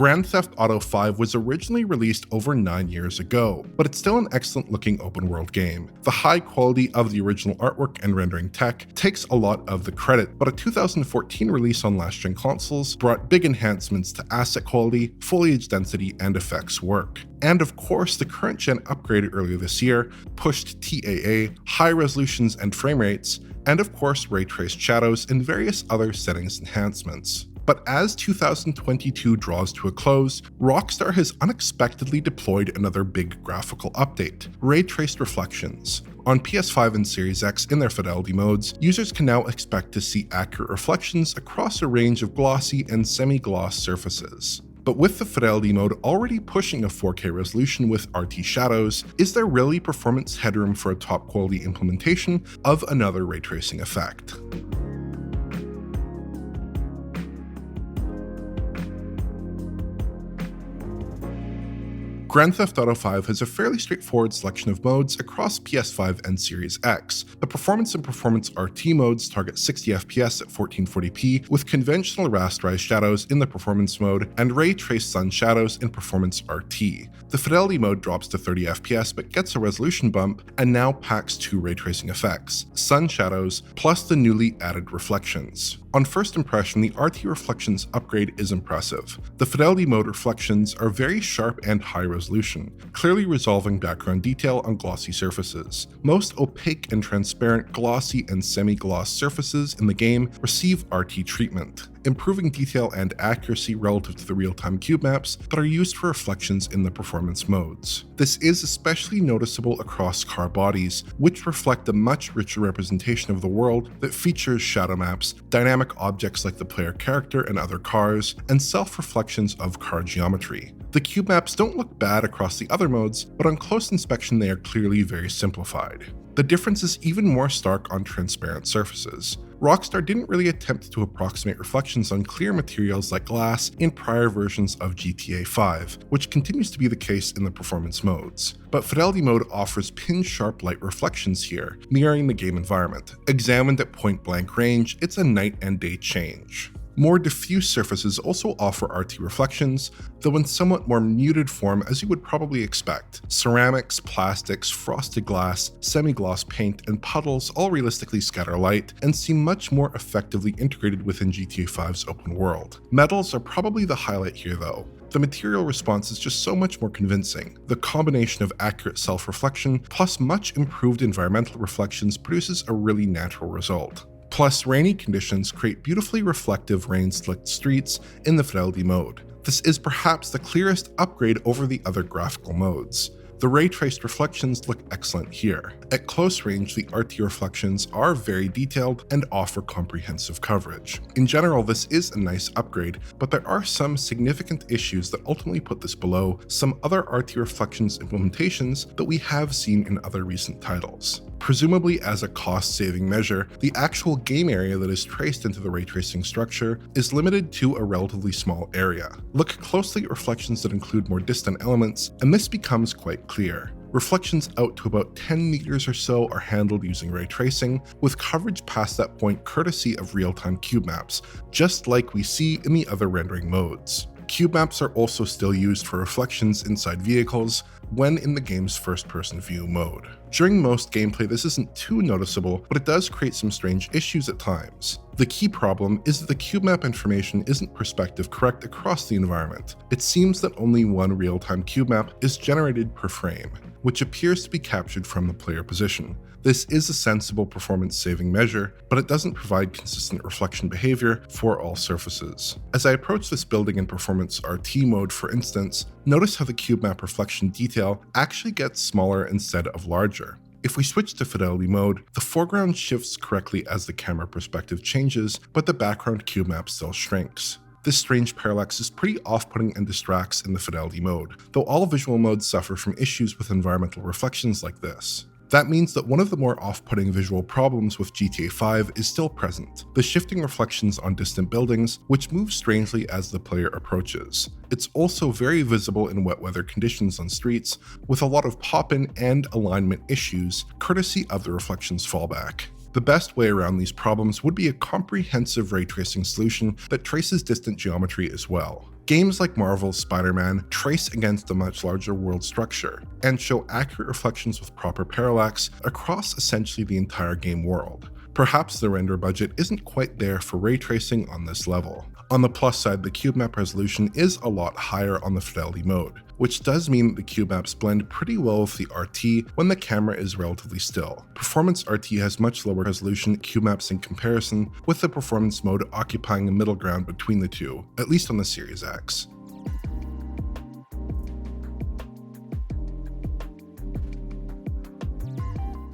Grand Theft Auto 5 was originally released over 9 years ago, but it's still an excellent looking open world game. The high quality of the original artwork and rendering tech takes a lot of the credit, but a 2014 release on last gen consoles brought big enhancements to asset quality, foliage density, and effects work. And of course, the current gen upgrade earlier this year pushed TAA, high resolutions and frame rates, and of course ray traced shadows and various other settings enhancements. But as 2022 draws to a close, Rockstar has unexpectedly deployed another big graphical update, Ray Traced Reflections. On PS5 and Series X in their fidelity modes, users can now expect to see accurate reflections across a range of glossy and semi-gloss surfaces. But with the fidelity mode already pushing a 4K resolution with RT shadows, is there really performance headroom for a top quality implementation of another ray tracing effect? Grand Theft Auto 5 has a fairly straightforward selection of modes across PS5 and Series X. The Performance and Performance RT modes target 60 FPS at 1440p with conventional rasterized shadows in the Performance mode and ray traced sun shadows in Performance RT. The Fidelity mode drops to 30 FPS but gets a resolution bump and now packs 2 ray tracing effects, sun shadows plus the newly added reflections. On first impression, the RT reflections upgrade is impressive. The Fidelity mode reflections are very sharp and high resolution, clearly resolving background detail on glossy surfaces. Most opaque and transparent glossy and semi-gloss surfaces in the game receive RT treatment, improving detail and accuracy relative to the real-time cube maps that are used for reflections in the performance modes. This is especially noticeable across car bodies, which reflect a much richer representation of the world that features shadow maps, dynamic objects like the player character and other cars, and self-reflections of car geometry. The cube maps don't look bad across the other modes, but on close inspection they are clearly very simplified. The difference is even more stark on transparent surfaces. Rockstar didn't really attempt to approximate reflections on clear materials like glass in prior versions of GTA 5, which continues to be the case in the performance modes. But Fidelity mode offers pin-sharp light reflections here, mirroring the game environment. Examined at point-blank range, it's a night and day change. More diffuse surfaces also offer RT reflections, though in somewhat more muted form as you would probably expect. Ceramics, plastics, frosted glass, semi-gloss paint, and puddles all realistically scatter light and seem much more effectively integrated within GTA 5's open world. Metals are probably the highlight here though. The material response is just so much more convincing. The combination of accurate self-reflection plus much improved environmental reflections produces a really natural result. Plus, rainy conditions create beautifully reflective rain-slicked streets in the Fidelity mode. This is perhaps the clearest upgrade over the other graphical modes. The ray-traced reflections look excellent here. At close range, the RT reflections are very detailed and offer comprehensive coverage. In general, this is a nice upgrade, but there are some significant issues that ultimately put this below some other RT reflections implementations that we have seen in other recent titles. Presumably as a cost-saving measure, the actual game area that is traced into the ray tracing structure is limited to a relatively small area. Look closely at reflections that include more distant elements, and this becomes quite clear. Reflections out to about 10 meters or so are handled using ray tracing, with coverage past that point courtesy of real-time cube maps, just like we see in the other rendering modes. Cube maps are also still used for reflections inside vehicles when in the game's first-person view mode. During most gameplay, this isn't too noticeable, but it does create some strange issues at times. The key problem is that the cube map information isn't perspective correct across the environment. It seems that only one real-time cube map is generated per frame, which appears to be captured from the player position. This is a sensible performance-saving measure, but it doesn't provide consistent reflection behavior for all surfaces. As I approach this building in Performance RT mode, for instance, notice how the cube map reflection detail actually gets smaller instead of larger. If we switch to Fidelity mode, the foreground shifts correctly as the camera perspective changes, but the background cube map still shrinks. This strange parallax is pretty off-putting and distracts in the Fidelity mode, though all visual modes suffer from issues with environmental reflections like this. That means that one of the more off-putting visual problems with GTA 5 is still present, the shifting reflections on distant buildings, which move strangely as the player approaches. It's also very visible in wet weather conditions on streets, with a lot of pop-in and alignment issues, courtesy of the reflections fallback. The best way around these problems would be a comprehensive ray tracing solution that traces distant geometry as well. Games like Marvel's Spider-Man trace against a much larger world structure and show accurate reflections with proper parallax across essentially the entire game world. Perhaps the render budget isn't quite there for ray tracing on this level. On the plus side, the cube map resolution is a lot higher on the fidelity mode, which does mean that the cube maps blend pretty well with the RT when the camera is relatively still. Performance RT has much lower resolution cube maps in comparison, with the performance mode occupying a middle ground between the two, at least on the Series X.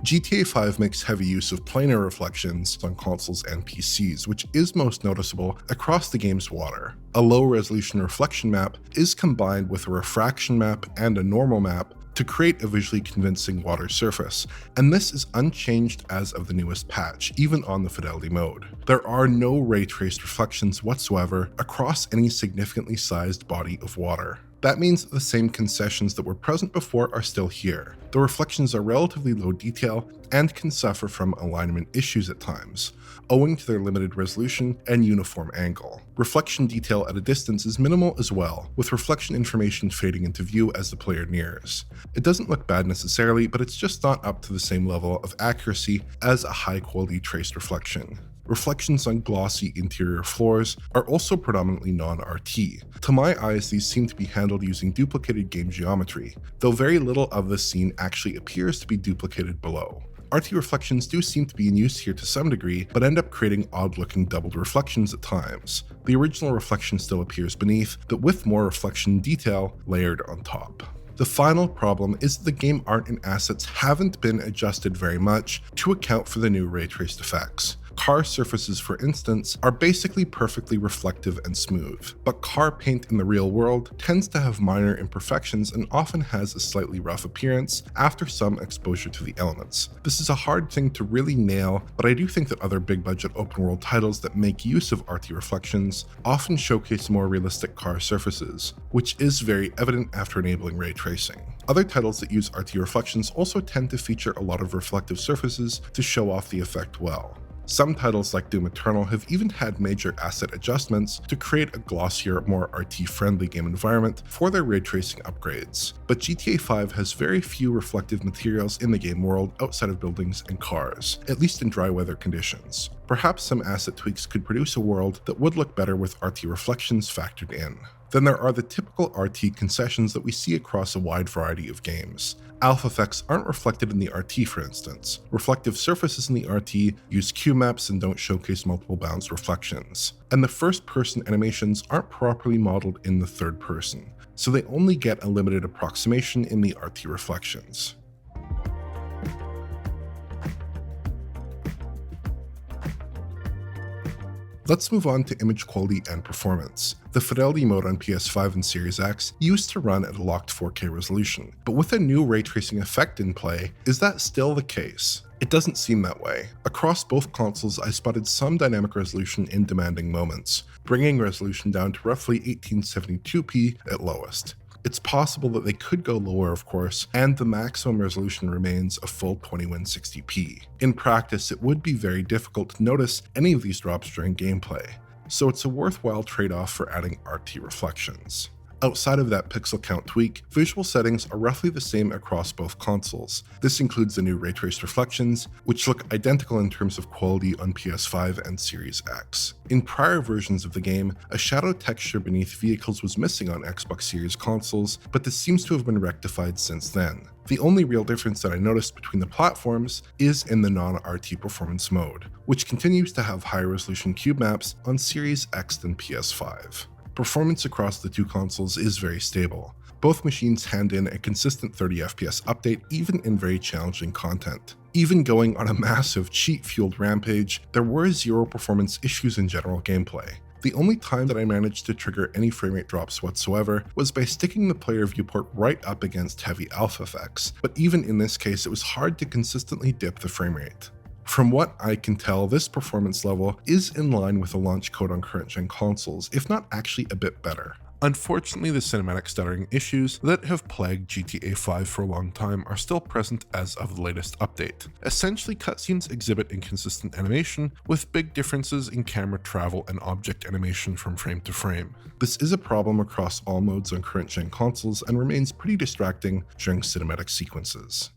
GTA 5 makes heavy use of planar reflections on consoles and PCs, which is most noticeable across the game's water. A low-resolution reflection map is combined with a refraction map and a normal map to create a visually convincing water surface, and this is unchanged as of the newest patch, even on the fidelity mode. There are no ray-traced reflections whatsoever across any significantly sized body of water. That means that the same concessions that were present before are still here. The reflections are relatively low detail and can suffer from alignment issues at times, owing to their limited resolution and uniform angle. Reflection detail at a distance is minimal as well, with reflection information fading into view as the player nears. It doesn't look bad necessarily, but it's just not up to the same level of accuracy as a high-quality traced reflection. Reflections on glossy interior floors are also predominantly non-RT. To my eyes, these seem to be handled using duplicated game geometry, though very little of this scene actually appears to be duplicated below. RT reflections do seem to be in use here to some degree, but end up creating odd-looking doubled reflections at times. The original reflection still appears beneath, but with more reflection detail layered on top. The final problem is that the game art and assets haven't been adjusted very much to account for the new ray-traced effects. Car surfaces, for instance, are basically perfectly reflective and smooth, but car paint in the real world tends to have minor imperfections and often has a slightly rough appearance after some exposure to the elements. This is a hard thing to really nail, but I do think that other big budget open world titles that make use of RT reflections often showcase more realistic car surfaces, which is very evident after enabling ray tracing. Other titles that use RT reflections also tend to feature a lot of reflective surfaces to show off the effect well. Some titles like Doom Eternal have even had major asset adjustments to create a glossier, more RT-friendly game environment for their ray tracing upgrades. But GTA 5 has very few reflective materials in the game world outside of buildings and cars, at least in dry weather conditions. Perhaps some asset tweaks could produce a world that would look better with RT reflections factored in. Then there are the typical RT concessions that we see across a wide variety of games. Alpha effects aren't reflected in the RT, for instance. Reflective surfaces in the RT use cube maps and don't showcase multiple bounds reflections. And the first-person animations aren't properly modeled in the third person, so they only get a limited approximation in the RT reflections. Let's move on to image quality and performance. The fidelity mode on PS5 and Series X used to run at a locked 4K resolution, but with a new ray tracing effect in play, is that still the case? It doesn't seem that way. Across both consoles, I spotted some dynamic resolution in demanding moments, bringing resolution down to roughly 1872p at lowest. It's possible that they could go lower, of course, and the maximum resolution remains a full 2160p. In practice, it would be very difficult to notice any of these drops during gameplay, so it's a worthwhile trade-off for adding RT reflections. Outside of that pixel count tweak, visual settings are roughly the same across both consoles. This includes the new ray traced reflections, which look identical in terms of quality on PS5 and Series X. In prior versions of the game, a shadow texture beneath vehicles was missing on Xbox Series consoles, but this seems to have been rectified since then. The only real difference that I noticed between the platforms is in the non-RT performance mode, which continues to have higher resolution cube maps on Series X than PS5. Performance across the two consoles is very stable. Both machines hand in a consistent 30 FPS update even in very challenging content. Even going on a massive cheat-fueled rampage, there were zero performance issues in general gameplay. The only time that I managed to trigger any framerate drops whatsoever was by sticking the player viewport right up against heavy alpha effects, but even in this case it was hard to consistently dip the framerate. From what I can tell, this performance level is in line with the launch code on current-gen consoles, if not actually a bit better. Unfortunately, the cinematic stuttering issues that have plagued GTA 5 for a long time are still present as of the latest update. Essentially, cutscenes exhibit inconsistent animation, with big differences in camera travel and object animation from frame to frame. This is a problem across all modes on current-gen consoles and remains pretty distracting during cinematic sequences.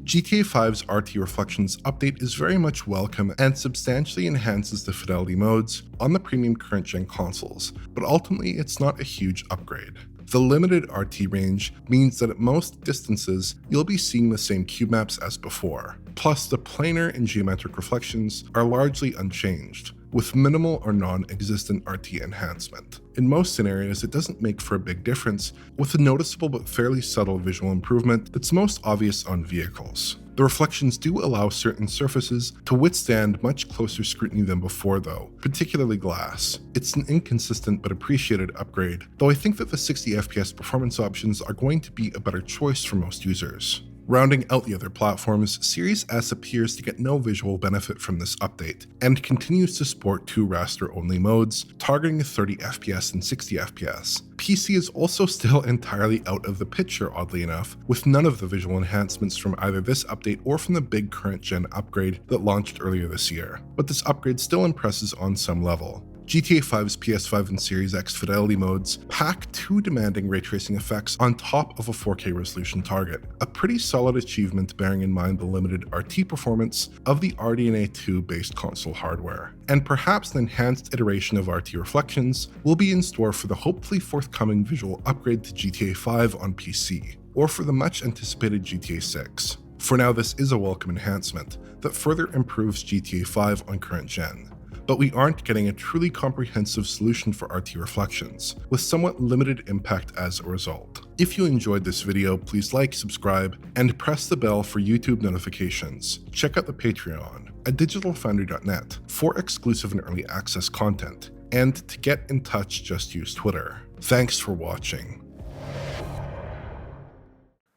GTA 5's RT Reflections update is very much welcome and substantially enhances the fidelity modes on the premium current-gen consoles, but ultimately it's not a huge upgrade. The limited RT range means that at most distances, you'll be seeing the same cube maps as before. Plus, the planar and geometric reflections are largely unchanged, with minimal or non-existent RT enhancement. In most scenarios, it doesn't make for a big difference, with a noticeable but fairly subtle visual improvement that's most obvious on vehicles. The reflections do allow certain surfaces to withstand much closer scrutiny than before though, particularly glass. It's an inconsistent but appreciated upgrade, though I think that the 60 FPS performance options are going to be a better choice for most users. Rounding out the other platforms, Series S appears to get no visual benefit from this update, and continues to support 2 raster-only modes, targeting 30 FPS and 60 FPS. PC is also still entirely out of the picture, oddly enough, with none of the visual enhancements from either this update or from the big current-gen upgrade that launched earlier this year. But this upgrade still impresses on some level. GTA 5's PS5 and Series X fidelity modes pack 2 demanding ray tracing effects on top of a 4K resolution target, a pretty solid achievement bearing in mind the limited RT performance of the RDNA 2 based console hardware. And perhaps an enhanced iteration of RT reflections will be in store for the hopefully forthcoming visual upgrade to GTA 5 on PC, or for the much anticipated GTA 6. For now, this is a welcome enhancement that further improves GTA 5 on current gen. But we aren't getting a truly comprehensive solution for RT reflections, with somewhat limited impact as a result. If you enjoyed this video, please like, subscribe, and press the bell for YouTube notifications. Check out the Patreon at digitalfoundry.net for exclusive and early access content, and to get in touch, just use Twitter. Thanks for watching.